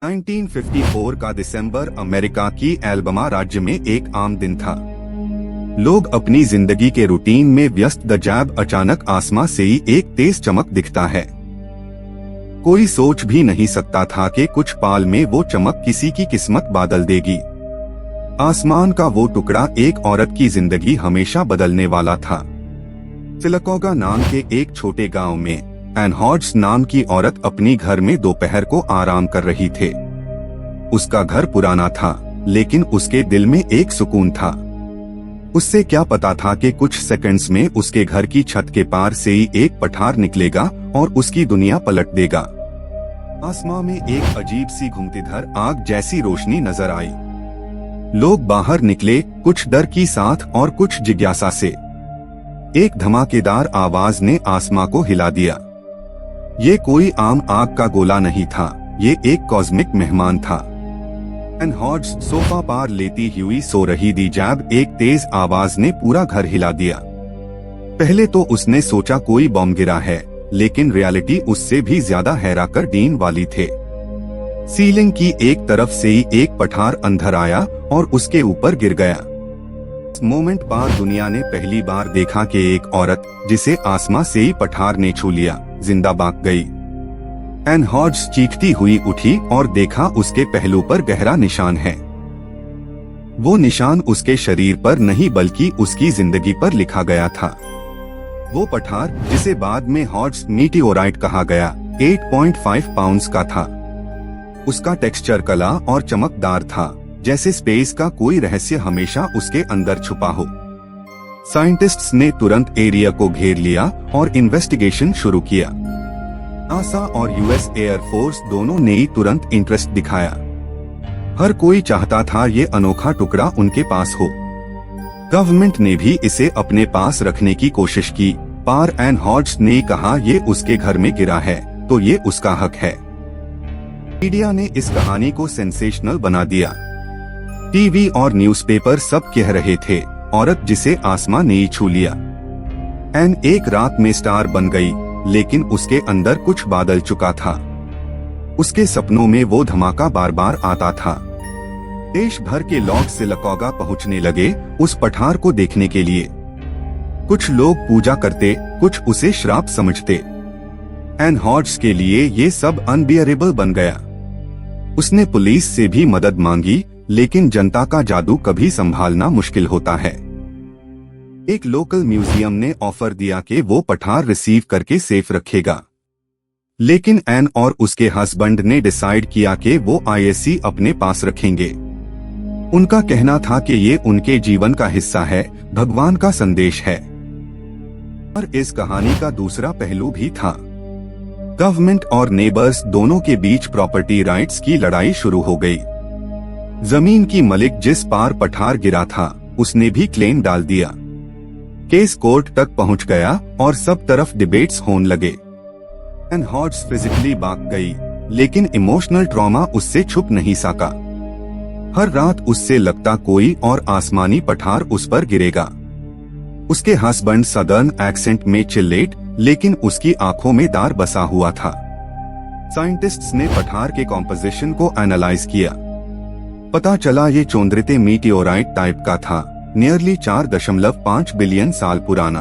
1954 का दिसंबर अमेरिका की एलबामा राज्य में एक आम दिन था। लोग अपनी जिंदगी के रूटीन में व्यस्त थे जब अचानक आसमां से ही एक तेज चमक दिखता है। कोई सोच भी नहीं सकता था कि कुछ पाल में वो चमक किसी की किस्मत बदल देगी। आसमान का वो टुकड़ा एक औरत की जिंदगी हमेशा बदलने वाला था। चिलकोगा नाम के एक छोटे गांव में एन हॉड्स नाम की औरत अपनी घर में दोपहर को आराम कर रही थे। उसका घर पुराना था, लेकिन उसके दिल में एक सुकून था। उससे क्या पता था कि कुछ सेकंड्स में उसके घर की छत के पार से ही एक पठार निकलेगा और उसकी दुनिया पलट देगा। आसमां में एक अजीब सी घुमतीधर आग जैसी रोशनी नजर आई। लोग बाहर निकले, कुछ डर की साथ और कुछ जिज्ञासा से। एक धमाकेदार आवाज ने आसमां को हिला दिया। ये कोई आम आग का गोला नहीं था, ये एक कॉस्मिक मेहमान था। एन हॉड्स सोफा पार लेती हुई सो रही थी जब एक तेज आवाज ने पूरा घर हिला दिया। पहले तो उसने सोचा कोई बम गिरा है, लेकिन रियलिटी उससे भी ज्यादा हैरान कर देने वाली थे। सीलिंग की एक तरफ से ही एक पठार अंदर आया और उसके ऊपर गिर गया। इस मोमेंट बाद दुनिया ने पहली बार देखा कि एक औरत, जिसे आसमां से ही पठार ने छू लिया, जिंदा भाग गई। एन हॉड्स चीखती हुई उठी और देखा उसके पहलू पर गहरा निशान है। वो निशान उसके शरीर पर नहीं बल्कि उसकी जिंदगी पर लिखा गया था। वो पठार, जिसे बाद में हॉड्स मीटियोराइट कहा गया, 8.5 पाउंड्स का था। उसका टेक्सचर कला और चमकदार था, जैसे स्पेस का कोई रहस्य हमेशा उसके अंदर छुपा हो। साइंटिस्ट्स ने तुरंत एरिया को घेर लिया और इन्वेस्टिगेशन शुरू किया। नासा और यूएस एयर फोर्स दोनों ने ही तुरंत इंटरेस्ट दिखाया। हर कोई चाहता था ये अनोखा टुकड़ा उनके पास हो। गवर्नमेंट ने भी इसे अपने पास रखने की कोशिश की, पर एन हॉड्स ने कहा ये उसके घर में गिरा है तो ये उसका हक है। मीडिया ने इस कहानी को सेंसेशनल बना दिया। टीवी और न्यूज़पेपर सब कह रहे थे, औरत जिसे आसमां ने छू लिया। एन एक रात में स्टार बन गई, लेकिन उसके अंदर कुछ बादल चुका था। उसके सपनों में वो धमाका बार बार आता था। देश भर के लोग चिलकोगा पहुंचने लगे उस पठार को देखने के लिए। कुछ लोग पूजा करते, कुछ उसे श्राप समझते। एन हॉड्स के लिए ये सब अनबियरेबल बन गया। उसने पुलिस से भी मदद मांगी, लेकिन जनता का जादू कभी संभालना मुश्किल होता है। एक लोकल म्यूजियम ने ऑफर दिया कि वो पठार रिसीव करके सेफ रखेगा, लेकिन एन और उसके हस्बैंड ने डिसाइड किया कि वो आईएससी अपने पास रखेंगे। उनका कहना था कि ये उनके जीवन का हिस्सा है, भगवान का संदेश है। पर इस कहानी का दूसरा पहलू भी था। गवर्नमेंट और नेबर्स दोनों के बीच प्रॉपर्टी राइट्स की लड़ाई शुरू हो गई। जमीन की मालिक जिस पार पठार गिरा था, उसने भी क्लेम डाल दिया। केस कोर्ट तक पहुंच गया और सब तरफ डिबेट्स होने लगे। एन हॉड्स फिजिकली भाग गई, लेकिन इमोशनल ट्रॉमा उससे छुप नहीं सका। हर रात उससे लगता कोई और आसमानी पठार उस पर गिरेगा। उसके हस्बैंड सदर्न एक्सेंट में चिल्लेट, लेकिन उसकी आंखों में दार बसा हुआ था। साइंटिस्ट्स ने पठार के कॉम्पोजिशन को एनालाइज किया। पता चला ये चोंद्रिते मीटियोराइट टाइप का था, नियरली 4.5 बिलियन साल पुराना।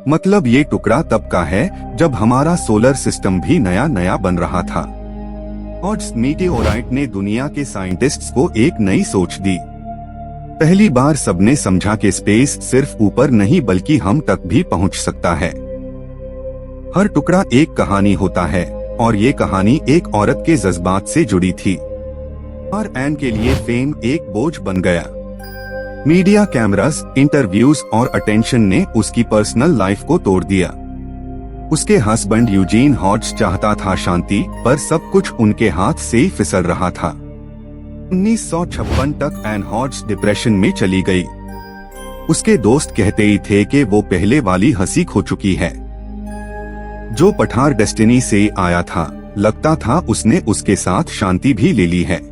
मतलब ये टुकड़ा तब का है जब हमारा सोलर सिस्टम भी नया नया बन रहा था। हॉड्स मीटियोराइट ने दुनिया के साइंटिस्ट्स को एक नई सोच दी। पहली बार सबने समझा कि स्पेस सिर्फ ऊपर नहीं बल्कि हम तक भी पहुंच सकता है। हर टुकड़ा एक कहानी होता है, और ये कहानी एक औरत के जज्बात से जुड़ी थी। और एन के लिए फेम एक बोझ बन गया। मीडिया, कैमरास, इंटरव्यूज और अटेंशन ने उसकी पर्सनल लाइफ को तोड़ दिया। उसके हस्बैंड यूजीन हॉड्स चाहता था शांति, पर सब कुछ उनके हाथ से ही फिसल रहा था। 1956 तक एन हॉड्स डिप्रेशन में चली गई। उसके दोस्त कहते ही थे कि वो पहले वाली हंसी खो चुकी है। जो पठार डेस्टिनी से आया था, लगता था उसने उसके साथ शांति भी ले ली है।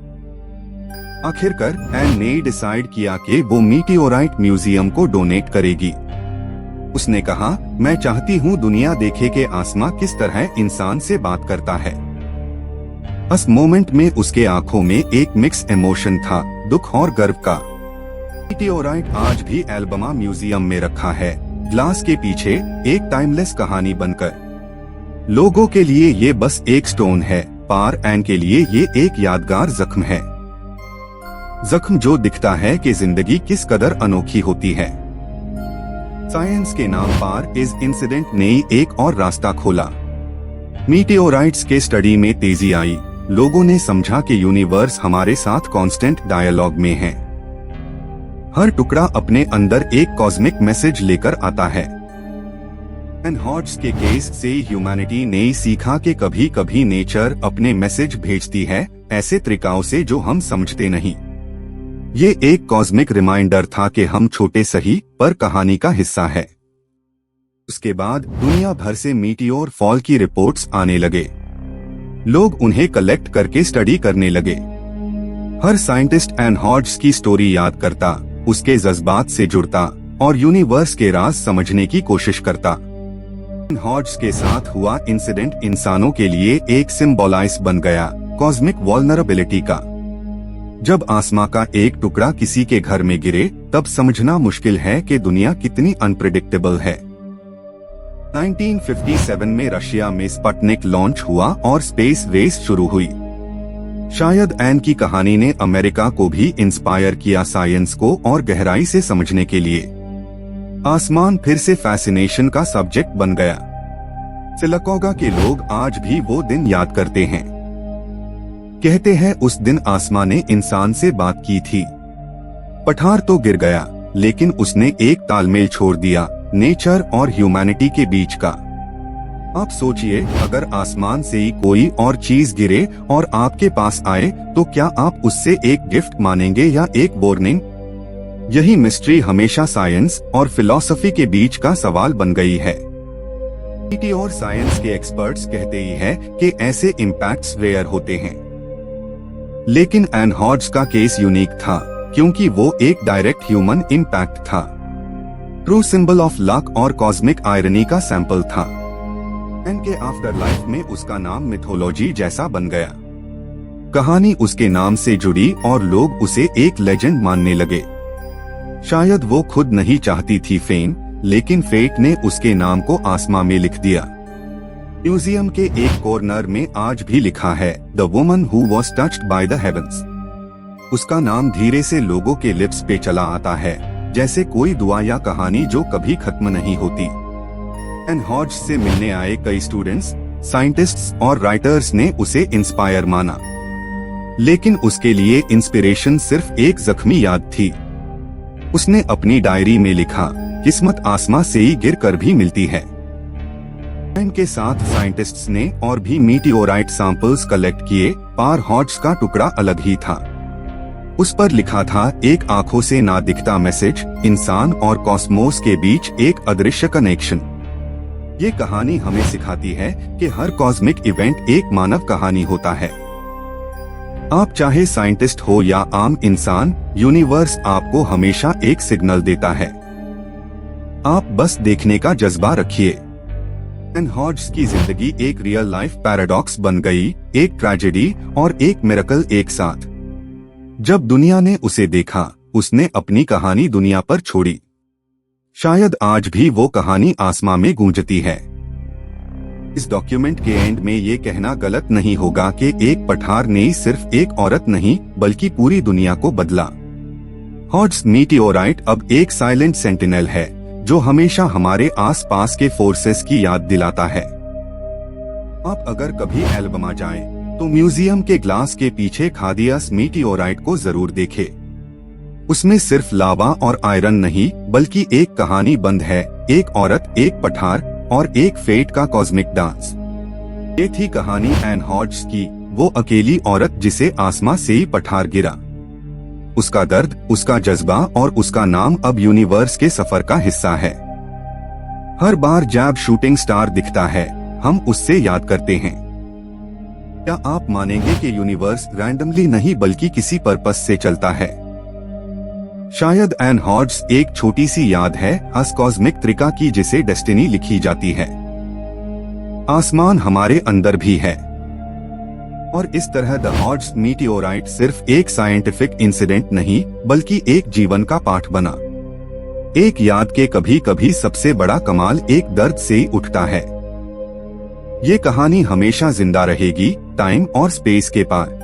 आखिरकार एन ने डिसाइड किया कि वो मीटियोराइट म्यूजियम को डोनेट करेगी। उसने कहा, मैं चाहती हूँ दुनिया देखे कि आसमां किस तरह इंसान से बात करता है। उस मोमेंट में उसके आंखों में एक मिक्स इमोशन था, दुख और गर्व का। मीटियोराइट आज भी एल्बमा म्यूजियम में रखा है, ग्लास के पीछे एक टाइमलेस कहानी बनकर। लोगों के लिए ये बस एक स्टोन है, पार एन के लिए ये एक यादगार जख्म है। जख्म जो दिखता है कि जिंदगी किस कदर अनोखी होती है। साइंस के नाम पर इस इंसिडेंट ने एक और रास्ता खोला। मीटियोराइट्स के स्टडी में तेजी आई, लोगों ने समझा कि यूनिवर्स हमारे साथ कांस्टेंट डायलॉग में है। हर टुकड़ा अपने अंदर एक कॉस्मिक मैसेज लेकर आता है। एनहॉर्ड्स के केस से ह्यूमैनिटी ने सीखा कि कभी कभी नेचर अपने मैसेज भेजती है ऐसे तरीकों से जो हम समझते नहीं। ये एक कॉस्मिक रिमाइंडर था कि हम छोटे सही पर कहानी का हिस्सा है। उसके बाद दुनिया भर से मीटियोर फॉल की रिपोर्ट्स आने लगे। लोग उन्हें कलेक्ट करके स्टडी करने लगे। हर साइंटिस्ट एनहॉर्ड्स की स्टोरी याद करता, उसके जज्बात से जुड़ता और यूनिवर्स के राज समझने की कोशिश करता। एनहॉर्ड्स के साथ हुआ इंसिडेंट इंसानों के लिए एक सिंबलाइज बन गया, कॉस्मिक वल्नरेबिलिटी का। जब आसमां का एक टुकड़ा किसी के घर में गिरे, तब समझना मुश्किल है कि दुनिया कितनी अनप्रेडिक्टेबल है। 1957 में रशिया में स्पुतनिक लॉन्च हुआ और स्पेस रेस शुरू हुई। शायद एन की कहानी ने अमेरिका को भी इंस्पायर किया साइंस को और गहराई से समझने के लिए। आसमान फिर से फैसिनेशन का सब्जेक्ट बन गया। सिलकोगा के लोग आज भी वो दिन याद करते हैं। कहते हैं उस दिन आसमान ने इंसान से बात की थी। पठार तो गिर गया, लेकिन उसने एक तालमेल छोड़ दिया, नेचर और ह्यूमैनिटी के बीच का। आप सोचिए, अगर आसमान से ही कोई और चीज गिरे और आपके पास आए तो क्या आप उससे एक गिफ्ट मानेंगे या एक वार्निंग? यही मिस्ट्री हमेशा साइंस और फिलॉसफी के बीच का सवाल बन गई है। और साइंस के एक्सपर्ट्स कहते ही है कि ऐसे इम्पैक्ट्स रेयर होते हैं, लेकिन एनहॉर्ड्स का केस यूनिक था क्योंकि वो एक डायरेक्ट ह्यूमन इम्पैक्ट था, ट्रू सिंबल ऑफ लक और कॉस्मिक आयरनी का सैंपल था। एन के आफ्टर लाइफ में उसका नाम मिथोलॉजी जैसा बन गया। कहानी उसके नाम से जुड़ी और लोग उसे एक लेजेंड मानने लगे। शायद वो खुद नहीं चाहती थी फेम, लेकिन फेट ने उसके नाम को आसमां में लिख दिया। म्यूजियम के एक कॉर्नर में आज भी लिखा है, the woman who was touched by the heavens. उसका नाम धीरे से लोगों के लिप्स पे चला आता है, जैसे कोई दुआ या कहानी जो कभी खत्म नहीं होती। एनहॉर्ड्स से मिलने आए कई स्टूडेंट्स, साइंटिस्ट्स और राइटर्स ने उसे इंस्पायर माना, लेकिन उसके लिए इंस्पिरेशन सिर्फ एक जख्मी याद थी। उसने अपनी डायरी में लिखा, किस्मत आसमां से ही गिर कर भी मिलती है। के साथ साइंटिस्ट्स ने और भी मीटियोराइट सैंपल्स कलेक्ट किए, पर हॉड्स का टुकड़ा अलग ही था। उस पर लिखा था एक आंखों से ना दिखता मैसेज, इंसान और कॉस्मोस के बीच एक अदृश्य कनेक्शन। ये कहानी हमें सिखाती है कि हर कॉस्मिक इवेंट एक मानव कहानी होता है। आप चाहे साइंटिस्ट हो या आम इंसान, यूनिवर्स आपको हमेशा एक सिग्नल देता है। आप बस देखने का जज्बा रखिए। एनहॉर्ड्स की जिंदगी एक रियल लाइफ पैराडॉक्स बन गई, एक ट्रेजेडी और एक मिरेकल एक साथ। जब दुनिया ने उसे देखा, उसने अपनी कहानी दुनिया पर छोड़ी। शायद आज भी वो कहानी आसमां में गूंजती है। इस डॉक्यूमेंट के एंड में ये कहना गलत नहीं होगा कि एक पठार ने सिर्फ एक औरत नहीं बल्कि पूरी दुनिया को बदला। हॉड्स मीटियोराइट अब एक साइलेंट सेंटिनल है जो हमेशा हमारे आसपास के फोर्सेस की याद दिलाता है। आप अगर कभी एल्बमा जाएं, तो म्यूजियम के ग्लास के पीछे खादियास मीटियोराइट को जरूर देखें। उसमें सिर्फ लावा और आयरन नहीं बल्कि एक कहानी बंद है, एक औरत, एक पठार और एक फेट का कॉस्मिक डांस। ये थी कहानी एनहॉर्ड्स की, वो अकेली औरत जिसे आसमां से ही पठार गिरा। उसका दर्द, उसका जज्बा और उसका नाम अब यूनिवर्स के सफर का हिस्सा है। हर बार जब शूटिंग स्टार दिखता है, हम उससे याद करते हैं। क्या आप मानेंगे कि यूनिवर्स रैंडमली नहीं बल्कि किसी पर्पस से चलता है? शायद एनहॉर्ड्स एक छोटी सी याद है हस कॉस्मिक त्रिका की जिसे डेस्टिनी लिखी जाती है। आसमान हमारे अंदर भी है। और इस तरह द हॉर्ड्स मीटियोराइट सिर्फ एक साइंटिफिक इंसिडेंट नहीं बल्कि एक जीवन का पाठ बना। एक याद के कभी कभी सबसे बड़ा कमाल एक दर्द से ही उठता है। ये कहानी हमेशा जिंदा रहेगी टाइम और स्पेस के पार।